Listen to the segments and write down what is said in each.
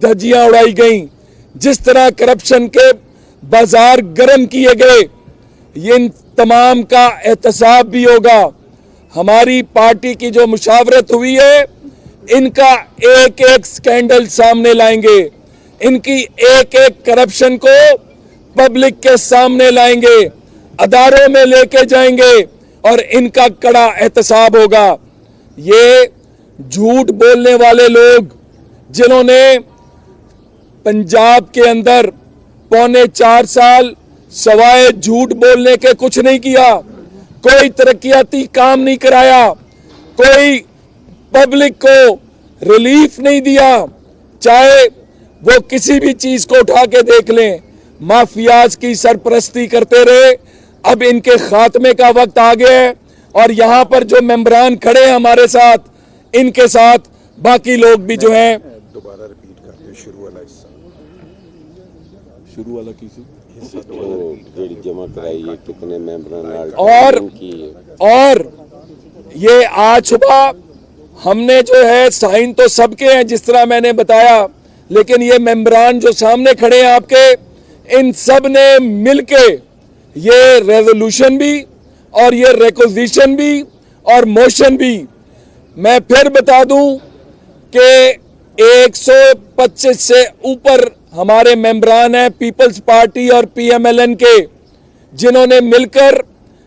धज्जियां उड़ाई गईं, जिस तरह करप्शन के बाजार गर्म किए गए, इन तमाम का एहतसाब भी होगा। हमारी पार्टी की जो मुशावरत हुई है, इनका एक एक स्कैंडल सामने लाएंगे, इनकी एक एक करप्शन को पब्लिक के सामने लाएंगे, अदारों में लेके जाएंगे और इनका कड़ा एहतसाब होगा। ये झूठ बोलने वाले लोग जिन्होंने पंजाब के अंदर पौने 4 साल सवाए झूठ बोलने के कुछ नहीं किया, कोई तरक्याती काम नहीं कराया, कोई पब्लिक को रिलीफ नहीं दिया, चाहे वो किसी भी चीज को उठा के देख लें, माफियाज की सरपरस्ती करते रहे। अब इनके खात्मे का वक्त आ गया है और यहाँ पर जो मेंबरान खड़े हैं हमारे साथ, इनके साथ बाकी लोग भी जो हैं। दोबारा रिपीट करते शुरू वाला हिस्सा, शुरू वाला किसी जमा कराइए कितने मेंबरान और ये आज सुबह हमने जो है साइन तो सबके हैं जिस तरह मैंने बताया, लेकिन ये मेंबरान जो सामने खड़े हैं आपके, इन सब ने मिलके ये रेजोल्यूशन भी और ये रिक्वेजिशन भी और मोशन भी, मैं फिर बता दूं कि 125 से ऊपर हमारे मेंबरान हैं पीपल्स पार्टी और पीएमएलएन के, जिन्होंने मिलकर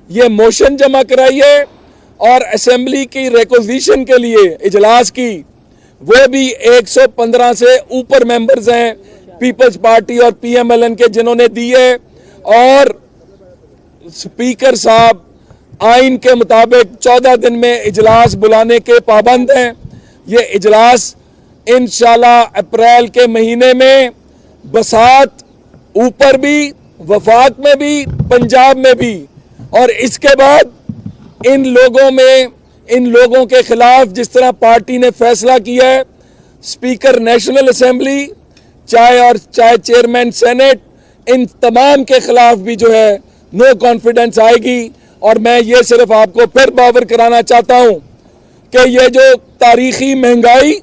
ये मोशन जमा कराई है और असेंबली की रिक्वेजिशन के लिए इजलास की, वो भी 115 से ऊपर मेंबर्स हैं पीपल्स पार्टी और पीएमएलएन के, जिन्होंने दी है। और स्पीकर साहब आइन के मुताबिक 14 दिन में इजलास बुलाने के पाबंद हैं। ये इजलास इंशाल्लाह अप्रैल के महीने में बसात ऊपर भी, वफाक में भी, पंजाब में भी, और इसके बाद इन लोगों के खिलाफ जिस तरह पार्टी ने फैसला किया है, स्पीकर नेशनल असेंबली चाहे चेयरमैन सेनेट, इन तमाम के खिलाफ भी जो है नो कॉन्फिडेंस आएगी। और मैं ये सिर्फ आपको फिर बावर कराना चाहता हूं कि ये जो तारीखी महंगाई,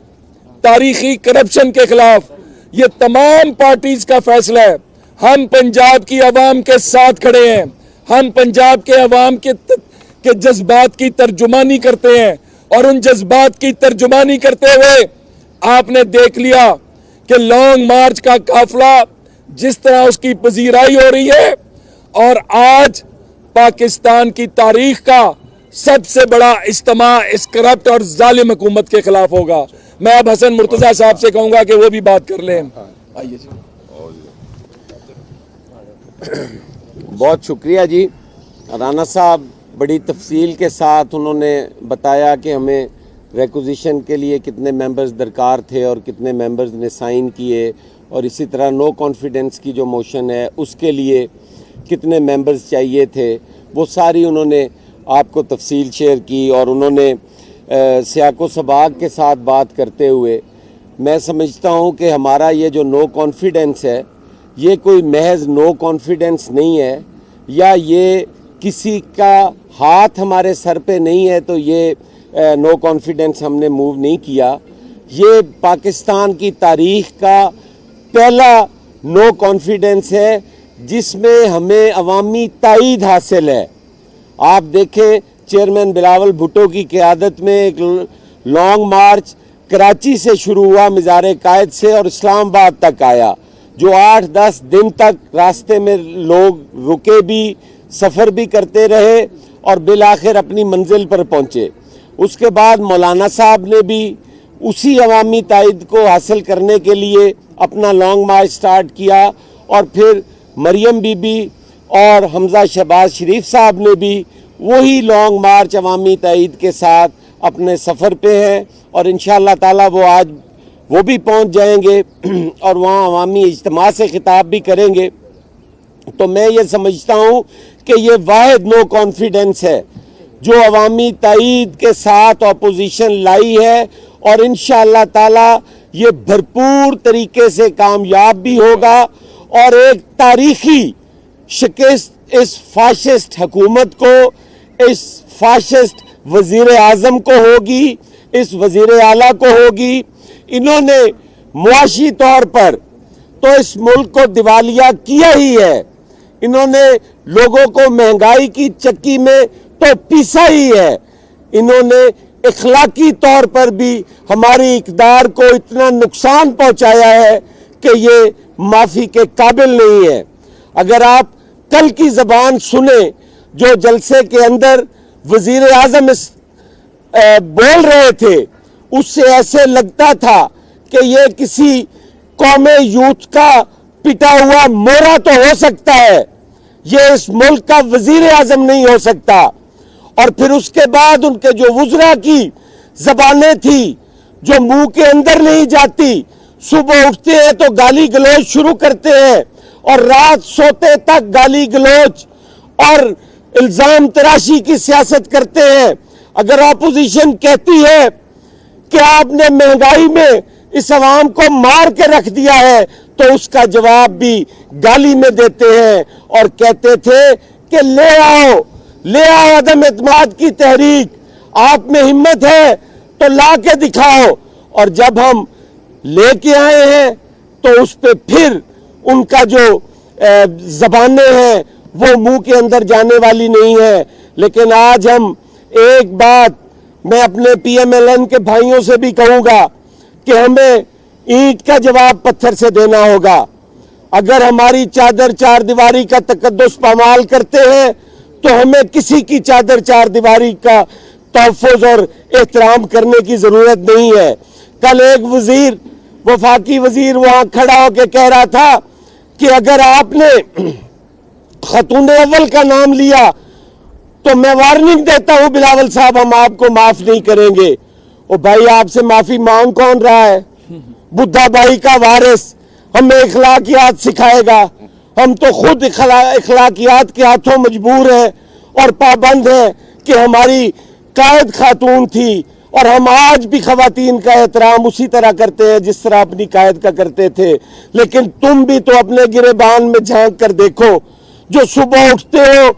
तारीखी करप्शन के खिलाफ ये तमाम पार्टीज का फैसला है। हम पंजाब की आवाम के साथ खड़े हैं, हम पंजाब के आवाम के जज्बात की तर्जुमानी करते हैं, और उन जज्बात की तर्जुमानी करते हुए आपने देख लिया कि लॉन्ग मार्च का काफिला जिस तरह उसकी पजीराई हो रही है, और आज पाकिस्तान की तारीख का सबसे बड़ा इज्तिमा इस करप्ट और जालिम हुकूमत के खिलाफ होगा। मैं अब हसन मुर्तजा साहब से कहूंगा कि वो भी बात कर लें। आइए जी। बहुत शुक्रिया जी। राना साहब बड़ी तफसील के साथ उन्होंने बताया कि हमें रिक्वेजिशन के लिए कितने मेंबर्स दरकार थे और कितने मेंबर्स ने साइन किए, और इसी तरह नो कॉन्फिडेंस की जो मोशन है उसके लिए कितने मेंबर्स चाहिए थे, वो सारी उन्होंने आपको तफसील शेयर की। और उन्होंने सियाको सबाग के साथ बात करते हुए, मैं समझता हूँ कि हमारा ये जो नो कॉन्फिडेंस है, ये कोई महज नो कॉन्फिडेंस नहीं है, या ये किसी का हाथ हमारे सर पे नहीं है तो ये नो कॉन्फिडेंस हमने मूव नहीं किया। ये पाकिस्तान की तारीख का पहला नो कॉन्फिडेंस है जिसमें हमें अवामी ताईद हासिल है। आप देखें, चेयरमैन बिलावल भुट्टो की क़यादत में एक लॉन्ग मार्च कराची से शुरू हुआ, मज़ार कायद से, और इस्लामाबाद तक आया, जो 8-10 दिन तक रास्ते में लोग रुके भी, सफ़र भी करते रहे और बिलाखिर अपनी मंजिल पर पहुँचे। उसके बाद मौलाना साहब ने भी उसी अवामी ताईद को हासिल करने के लिए अपना लॉन्ग मार्च स्टार्ट किया, और फिर मरियम बीबी और हमजा शहबाज शरीफ साहब ने भी वही लॉन्ग मार्च अवामी ताईद के साथ अपने सफ़र पे हैं, और इंशाअल्लाह ताला वो आज वो भी पहुंच जाएंगे और वहाँ अवामी इज्तिमा से खिताब भी करेंगे। तो मैं ये समझता हूँ कि ये वाहिद नो कॉन्फिडेंस है जो अवामी ताईद के साथ अपोजिशन लाई है, और इंशाअल्लाह ताला ये भरपूर तरीके से कामयाब भी होगा, और एक तारीखी शिकस्त इस फाशिस्ट हुकूमत को, इस फाशिस्ट वजीर आज़म को होगी, इस वजीर आला को होगी। इन्होंने معاشی طور پر تو اس ملک کو دیوالیہ کیا ہی ہے. انہوں نے لوگوں کو مہنگائی کی چکی میں تو پیسا ہی ہے. انہوں نے اخلاقی طور پر بھی ہماری اقدار کو اتنا نقصان پہنچایا ہے کہ یہ معافی کے قابل نہیں ہے. اگر آپ کل کی زبان سنیں جو جلسے کے اندر وزیر اعظم بول رہے تھے, اس سے ایسے لگتا تھا کہ یہ کسی قوم یوتھ کا پٹا ہوا مورا تو ہو سکتا ہے, یہ اس ملک کا وزیر اعظم نہیں ہو سکتا. اور پھر اس کے بعد ان کے جو وزراء کی زبانیں تھی جو منہ کے اندر نہیں جاتی, صبح اٹھتے ہیں تو گالی گلوچ شروع کرتے ہیں اور رات سوتے تک گالی گلوچ اور الزام تراشی کی سیاست کرتے ہیں. اگر اپوزیشن کہتی ہے کہ آپ نے مہنگائی میں اس عوام کو مار کے رکھ دیا ہے تو اس کا جواب بھی گالی میں دیتے ہیں اور کہتے تھے کہ لے آؤ عدم اعتماد کی تحریک, آپ میں ہمت ہے تو لا کے دکھاؤ. اور جب ہم لے کے آئے ہیں تو اس پہ پھر ان کا جو زبانیں ہیں وہ منہ کے اندر جانے والی نہیں ہے. لیکن آج ہم ایک بات میں اپنے پی ایم ایل این کے بھائیوں سے بھی کہوں گا کہ ہمیں اینٹ کا جواب پتھر سے دینا ہوگا. اگر ہماری چادر چار دیواری کا تقدس پامال کرتے ہیں تو ہمیں کسی کی چادر چار دیواری کا تحفظ اور احترام کرنے کی ضرورت نہیں ہے. کل ایک وزیر, وفاقی وزیر وہاں کھڑا ہو کے کہہ رہا تھا کہ اگر آپ نے خاتون اول کا نام لیا تو میں وارننگ دیتا ہوں بلاول صاحب, ہم آپ کو معاف نہیں کریں گے. او بھائی, آپ سے معافی مانگ کون رہا ہے؟ بدھا بھائی کا وارث ہمیں اخلاقیات سکھائے گا. ہم تو خود اخلاقیات کے ہاتھوں مجبور ہیں اور پابند ہیں کہ ہماری قائد خاتون تھی اور ہم آج بھی خواتین کا احترام اسی طرح کرتے ہیں جس طرح اپنی قائد کا کرتے تھے. لیکن تم بھی تو اپنے گریبان میں جھانک کر دیکھو, جو صبح اٹھتے ہو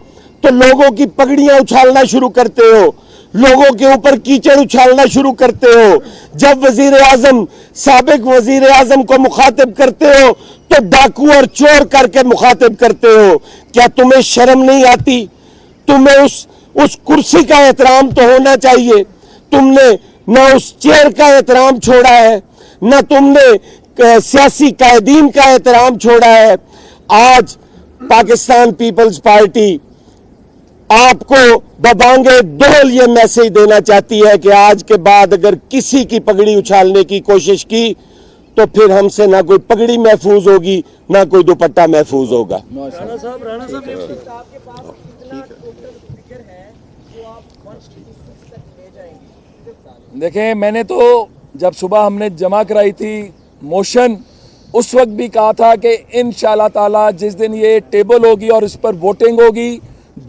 تو لوگوں کی پگڑیاں اچھالنا شروع کرتے ہو, لوگوں کے اوپر کیچڑ اچھالنا شروع کرتے ہو. جب وزیر اعظم, سابق وزیر اعظم کو مخاطب کرتے ہو تو ڈاکو اور چور کر کے مخاطب کرتے ہو. کیا تمہیں شرم نہیں آتی؟ تمہیں اس کرسی کا احترام تو ہونا چاہیے. تم نے نہ اس چیئر کا احترام چھوڑا ہے, نہ تم نے سیاسی قائدین کا احترام چھوڑا ہے. آج پاکستان پیپلز پارٹی آپ کو ببانگے ڈول یہ میسج دینا چاہتی ہے کہ آج کے بعد اگر کسی کی پگڑی اچھالنے کی کوشش کی تو پھر ہم سے نہ کوئی پگڑی محفوظ ہوگی نہ کوئی دوپٹہ محفوظ ہوگا. رانا صاحب دیکھیں, میں نے تو جب صبح ہم نے جمع کرائی تھی موشن, اس وقت بھی کہا تھا کہ انشاءاللہ تعالی جس دن یہ ٹیبل ہوگی اور اس پر ووٹنگ ہوگی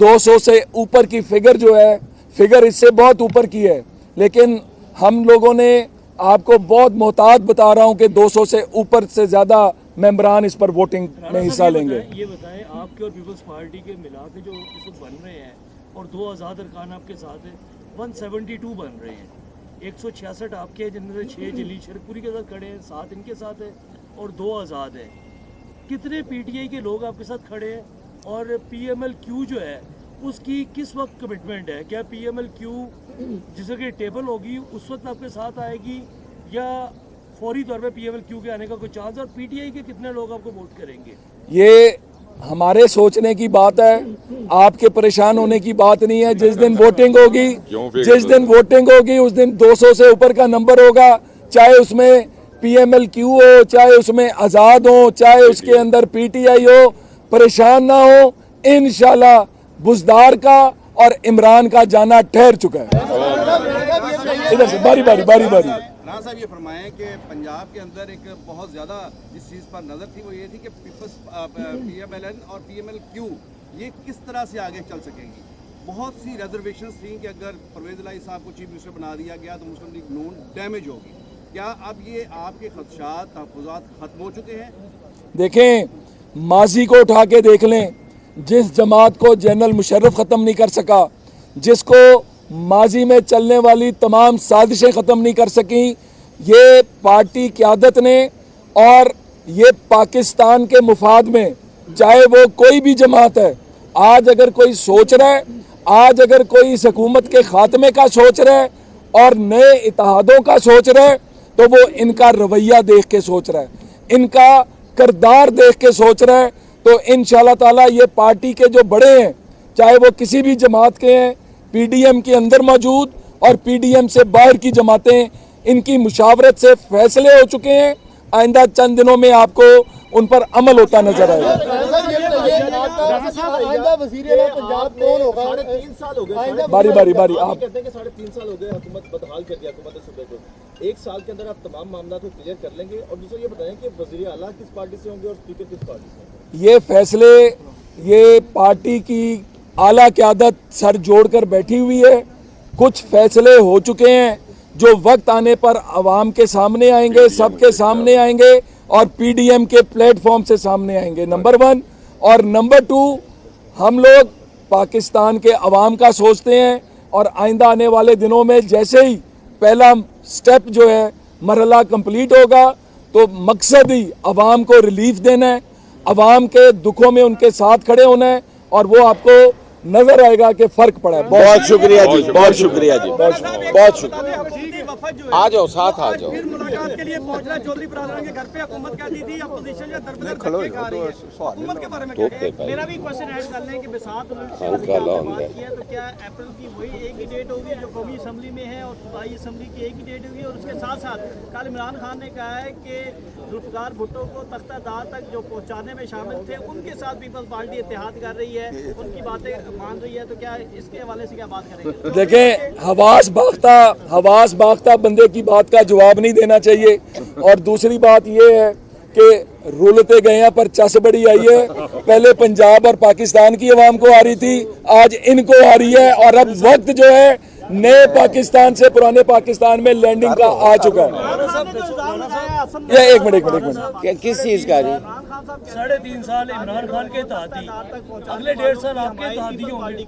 200 سے اوپر کی فگر جو ہے, فگر اس سے بہت اوپر کی ہے, لیکن ہم لوگوں نے آپ کو بہت محتاط بتا رہا ہوں کہ 200 سے اوپر سے زیادہ ممبران اس پر ووٹنگ میں حصہ لیں گے. یہ بتائیں, آپ کے اور پیپلز پارٹی کے ملا کے جو اس وقت بن رہے ہیں اور 2 آزاد ارکان آپ کے ساتھ ہیں, 172 بن رہے ہیں. 166 آپ کے ہیں جن میں سے 6 جلی شرپوری کے ساتھ کھڑے ہیں, 7 ان کے ساتھ ہیں اور 2 آزاد ہیں. کتنے پی ٹی آئی کے لوگ آپ کے ساتھ کھڑے ہیں اور پی ایم ایل کیو جو ہے اس کی کس وقت کمٹمنٹ ہے؟ کیا پی ایم ایل کیو جس وقت ٹیبل ہوگی اس وقت آپ کے ساتھ آئے گی یا فوری طور پہ پی ایم ایل کیو کے آنے کا کوئی چانس؟ اور پی ٹی آئی کے کتنے لوگ آپ کو ووٹ کریں گے؟ یہ ہمارے سوچنے کی بات ہے, آپ کے پریشان ہونے کی بات نہیں ہے. جس دن ووٹنگ ہوگی اس دن 200 سے اوپر کا نمبر ہوگا, چاہے اس میں پی ایم ایل کیو ہو, چاہے اس میں آزاد ہو, چاہے اس کے اندر پی ٹی آئی ہو. پریشان نہ ہو, انشاءاللہ بزدار کا اور عمران کا جانا ٹھہر چکا ہے. ادھر سے باری باری. رانا صاحب یہ فرمائیں کہ پنجاب کے اندر ایک بہت زیادہ جس چیز پر نظر تھی وہ یہ تھی کہ Peoples P M L N اور پی ایم ایل کیو یہ کس طرح سے آگے چل سکیں گی. بہت سی ریزرویشنز تھیں کہ اگر پرویز الہی صاحب کو چیف منسٹر بنا دیا گیا تو مسلم لیگ نون ڈیمیج ہوگی. کیا اب یہ آپ کے خدشات تحفظات ختم ہو چکے ہیں؟ دیکھیں, ماضی کو اٹھا کے دیکھ لیں, جس جماعت کو جنرل مشرف ختم نہیں کر سکا, جس کو ماضی میں چلنے والی تمام سازشیں ختم نہیں کر سکیں, ये पार्टी क़यादत ने और ये पाकिस्तान के मुफाद में, चाहे वो कोई भी जमात है, आज अगर कोई सोच रहा है, आज अगर कोई इस हुकूमत के खात्मे का सोच रहा है और नए इत्तेहादों का सोच रहा है, तो वो इनका रवैया देख के सोच रहा है, इनका किरदार देख के सोच रहा है। तो इंशाअल्लाह ताला ये पार्टी के जो बड़े हैं, चाहे वो किसी भी जमात के हैं, पीडीएम के अंदर मौजूद और पीडीएम से बाहर की जमातें, इनकी मुशावरत से फैसले हो चुके हैं। आइंदा चंद दिनों में आपको उन पर अमल होता नजर आएगा। बारी बारी बारी आप कहते हैं कि 3.5 साल हो गए हुकूमत बदहाल कर दिया हुकूमत सूबे को, 1 साल के अंदर आप तमाम मामला को क्लियर कर लेंगे। और दूसरा ये बताएं कि वज़ीर आला किस पार्टी से होंगे और स्पीकर किस पार्टी से होंगे? ये फैसले ये पार्टी की आला क़यादत सर जोड़कर बैठी हुई है। कुछ फैसले हो चुके हैं जो वक्त आने पर आवाम के सामने आएंगे, सबके सामने आएंगे और पीडीएम के प्लेटफॉर्म से सामने आएंगे, नंबर 1। और नंबर 2, हम लोग पाकिस्तान के अवाम का सोचते हैं और आइंदा आने वाले दिनों में जैसे ही पहला स्टेप जो है मरहला कंप्लीट होगा, तो मकसद ही अवाम को रिलीफ देना है, अवाम के दुखों में उनके साथ खड़े होना है, और वो आपको नजर आएगा कि फर्क पड़ा है। बहुत शुक्रिया जी, बहुत शुक्रिया जी, बहुत शुक्रिया। आ जाओ, साथ आ जाओ। फिर मुलाकात के लिए पहुंच रहा है चौधरी बरादरान के घर पे। हुकूमत कहती थी अपोजिशन या दरबदर धक्के खा रही है, हुकूमत के बारे में क्या कहें? मेरा भी क्वेश्चन ऐड कर लें कि बिसात बात की है, तो क्या अप्रैल की वही एक ही डेट होगी जो कौमी असम्बली में है और सूबाई असम्बली की एक ही डेट होगी? और उसके साथ साथ कल इमरान खान ने कहा है कि जुल्फ़िकार भुट्टो को तख्तादार तक जो पहुँचाने में शामिल थे, उनके साथ पीपल्स पार्टी इत्तेहाद कर रही है, उनकी बातें मान रही है। तो क्या इसके हवाले से क्या बात करेंगे? देखें, हवास बाख्ता बंदे की बात का जवाब नहीं देना चाहिए। और दूसरी बात ये है कि रुलते गए हैं पर चस बड़ी आई है। पहले पंजाब और पाकिस्तान की अवाम को आ रही थी, आज इनको आ रही है, और अब वक्त जो है नए पाकिस्तान से पुराने पाकिस्तान में लैंडिंग का आ चुका है। ये एक मिनट किस चीज का जी? 3.5 साल इमरान खान के इत्तेहादी, अगले 1.5 साल आपके इत्तेहादी होंगे।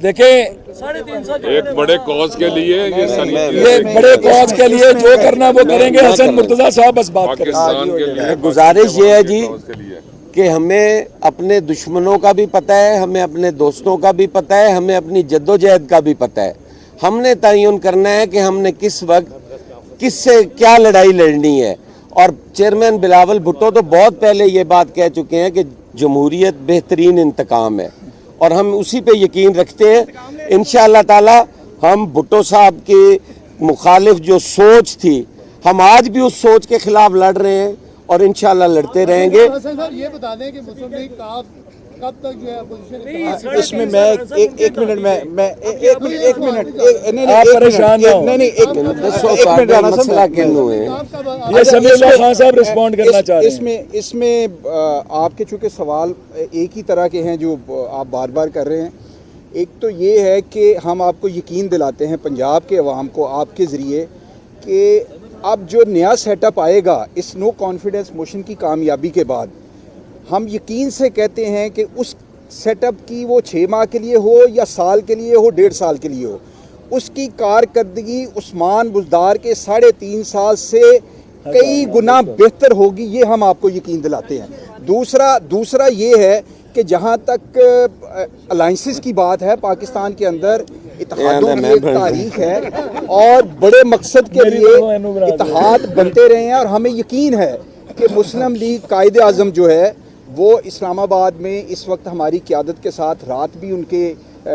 देखें, 3.5 साल एक बड़े कॉज के लिए ये बड़े कॉज के लिए जो करना वो करेंगे। हसन मुर्तजा साहब बस बात करें। पाकिस्तान के लिए गुजारिश ये है जी कि हमें अपने दुश्मनों का भी पता है, हमें अपने दोस्तों का भी पता है, हमें अपनी जद्दोजहद का भी पता है। हमने तयन करना है कि हमने किस वक्त किससे क्या लड़ाई लड़नी है। और चेयरमैन बिलावल भुट्टो तो बहुत पहले ये बात कह चुके हैं कि जमहूरियत बेहतरीन इंतकाम है, और हम उसी पे यकीन रखते हैं। इंशाअल्लाह ताला हम भुट्टो साहब के मुखालिफ जो सोच थी, हम आज भी उस सोच के खिलाफ लड़ रहे हैं और इंशाअल्लाह लड़ते रहेंगे। ये बता दें कि मुस्लिम लीग कब तक जो है अपोजिशन इसमें मैं एक मिनट आप परेशान ना हो। मसला क्यों है? ये समीउल्लाह खान साहब रिस्पॉन्ड करना चाह रहे हैं। इसमें आपके चूँकि सवाल एक ही तरह के हैं जो आप बार बार कर रहे हैं। एक तो ये है कि हम आपको यकीन दिलाते हैं पंजाब के अवाम को आपके ज़रिए कि अब जो नया सेटअप आएगा इस नो कॉन्फिडेंस मोशन की कामयाबी के बाद, हम यकीन से कहते हैं कि उस सेटअप की वो 6 माह के लिए हो या साल के लिए हो, 1.5 साल के लिए हो, उसकी कारकर्दगी उस्मान बुज़दार के 3.5 साल से कई गुना बेहतर होगी, ये हम आपको यकीन दिलाते हैं। दूसरा ये है कि जहाँ तक अलाइंसेस की बात है, पाकिस्तान के अंदर इत्तेहादों की एक तारीख है और बड़े मकसद के लिए इत्तेहाद बनते रहे हैं। और हमें यकीन है कि मुस्लिम लीग कायदे आज़म जो है वो इस्लामाबाद में इस वक्त हमारी क़यादत के साथ रात भी उनके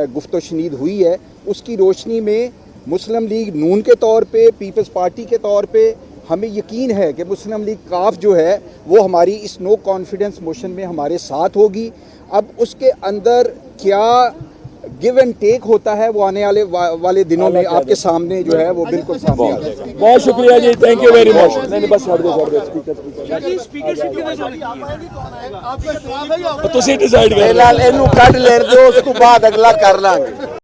गुफ्तो शनीद हुई है। उसकी रोशनी में मुस्लिम लीग नून के तौर पे, पीपल्स पार्टी के तौर पे हमें यकीन है कि मुस्लिम लीग काफ जो है वो हमारी इस नो कॉन्फिडेंस मोशन में हमारे साथ होगी। अब उसके अंदर क्या गिव एंड टेक होता है वो आने वाले दिनों में आपके सामने जो है वो बिल्कुल सामने आ जाएगा। बहुत शुक्रिया जी, थैंक यू वेरी मच। नहीं बस फिलहाल इनू कट ले दो, उसको बाद अगला कर लांगे।